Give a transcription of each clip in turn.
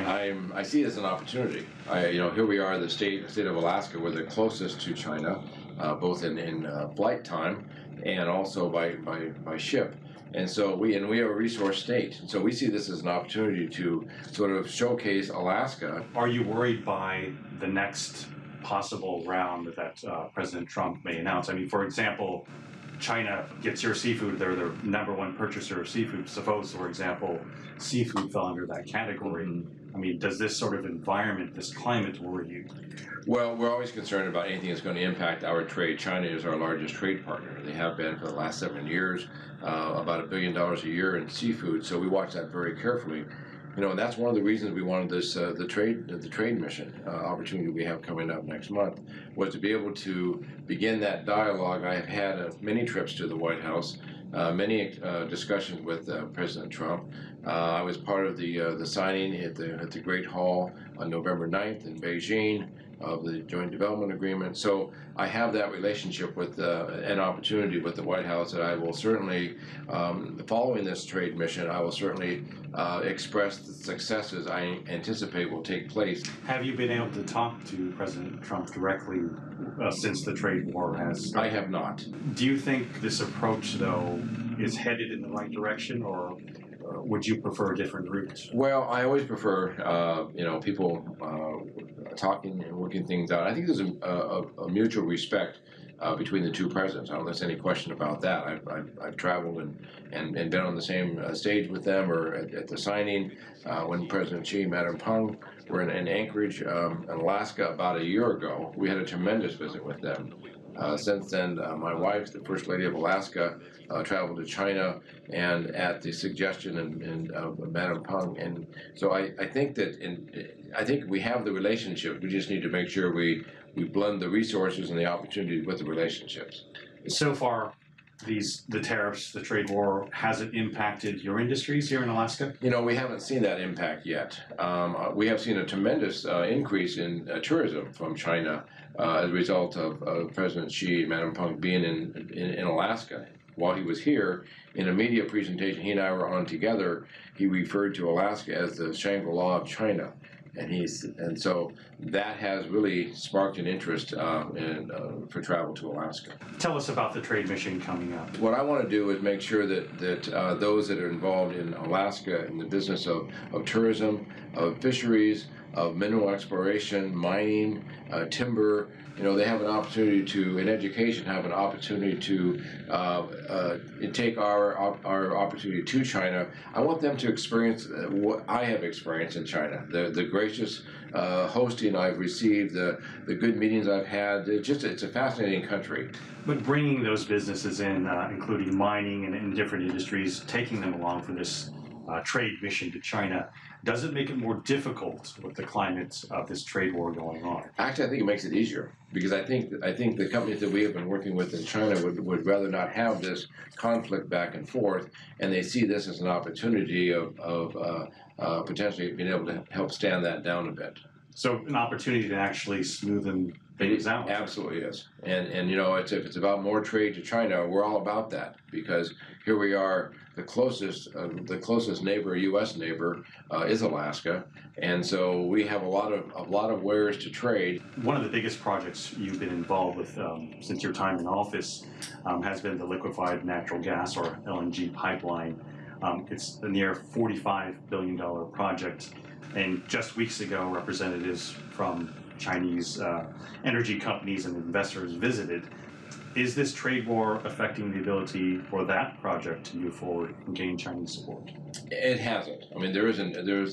I see it as an opportunity. Here we are, the state of Alaska. We're the closest to China, both in flight time and also by ship. And so we have a resource state. And so we see this as an opportunity to sort of showcase Alaska. Are you worried by the next possible round that President Trump may announce? I mean, for example, China gets your seafood. They're the #1 purchaser of seafood. Suppose, for example, seafood fell under that category. I mean, does this sort of environment, this climate, worry you? Well, we're always concerned about anything that's going to impact our trade. China is our largest trade partner. They have been for the last 7 years, about $1 billion a year in seafood. So we watch that very carefully. And that's one of the reasons we wanted this the trade mission opportunity we have coming up next month, was to be able to begin that dialogue. I have had many trips to the White House, many discussions with President Trump. I was part of the signing at the Great Hall on November 9th in Beijing of the Joint Development Agreement. So I have that relationship with an opportunity with the White House that I will certainly, following this trade mission, I will certainly express the successes I anticipate will take place. Have you been able to talk to President Trump directly since the trade war has started? I have not. Do you think this approach, though, is headed in the right direction, or would you prefer a different route? Well, I always prefer, people talking and working things out. I think there's a mutual respect between the two presidents. I don't think there's any question about that. I've traveled and been on the same stage with them, or at the signing when President Xi, Madam Peng were in Anchorage, Alaska, about a year ago. We had a tremendous visit with them. Since then, my wife, the First Lady of Alaska, traveled to China, and at the suggestion of Madam Peng. And so I think we have the relationship. We just need to make sure we blend the resources and the opportunities with the relationships. So far, the tariffs, the trade war, has it impacted your industries here in Alaska? We haven't seen that impact yet. We have seen a tremendous increase in tourism from China as a result of President Xi and Madam Peng being in Alaska. While he was here, in a media presentation he and I were on together, he referred to Alaska as the Shangri-La of China. And so that has really sparked an interest for travel to Alaska. Tell us about the trade mission coming up. What I want to do is make sure that those that are involved in Alaska in the business of tourism, of fisheries, of mineral exploration, mining, timber, they have an opportunity to, in education, have an opportunity to take our opportunity to China. I want them to experience what I have experienced in China, the gracious hosting I've received, the good meetings I've had. It's a fascinating country. But bringing those businesses in, including mining and in different industries, taking them along for this trade mission to China, does it make it more difficult with the climate of this trade war going on? Actually, I think it makes it easier, because I think the companies that we have been working with in China would rather not have this conflict back and forth, and they see this as an opportunity of potentially being able to help stand that down a bit. So an opportunity to actually smoothen things out. It absolutely is. And if it's about more trade to China, we're all about that, because here we are, the closest neighbor, U.S. neighbor, is Alaska, and so we have a lot of wares to trade. One of the biggest projects you've been involved with since your time in office has been the liquefied natural gas, or LNG, pipeline. It's a near $45 billion project. And just weeks ago, representatives from Chinese energy companies and investors visited. Is this trade war affecting the ability for that project to move forward and gain Chinese support? It hasn't. I mean, there is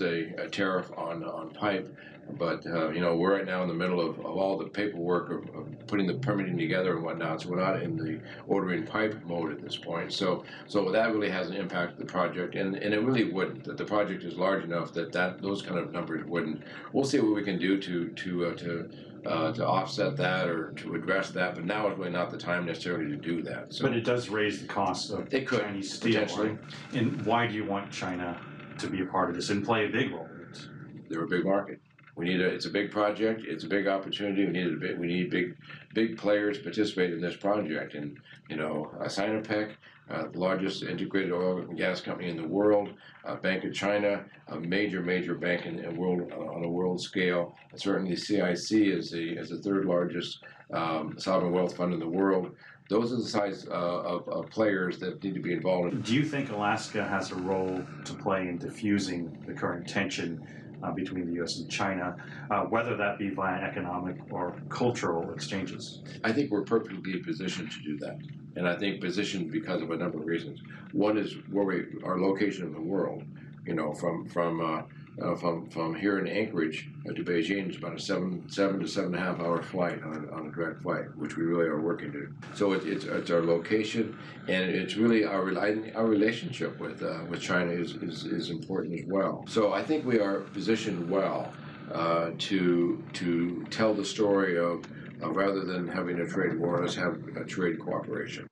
a tariff on pipe, but we're right now in the middle of all the paperwork of putting the permitting together and whatnot. So we're not in the ordering pipe mode at this point. So that really hasn't impacted the project, and it really wouldn't. That the project is large enough that those kind of numbers wouldn't. We'll see what we can do to offset that or to address that, but now is really not the time necessarily to do that. So, but it does raise the cost of Chinese steel. Potentially. And why do you want China to be a part of this and play a big role in it? They're a big market. It's a big project. It's a big opportunity. We need big players participate in this project. And Sinopec, the largest integrated oil and gas company in the world, Bank of China, a major bank in the world on a world scale. And certainly, CIC is the third largest sovereign wealth fund in the world. Those are the size of players that need to be involved. Do you think Alaska has a role to play in diffusing the current tension between the U.S. and China, whether that be via economic or cultural exchanges? I think we're perfectly positioned to do that. And I think positioned because of a number of reasons. One is where our location in the world. You know, from here in Anchorage to Beijing is about a seven to 7.5 hour flight on a direct flight, which we really are working to. So it's our location, and it's really our relationship with China is important as well. So I think we are positioned well to tell the story of rather than having a trade war, let's have a trade cooperation.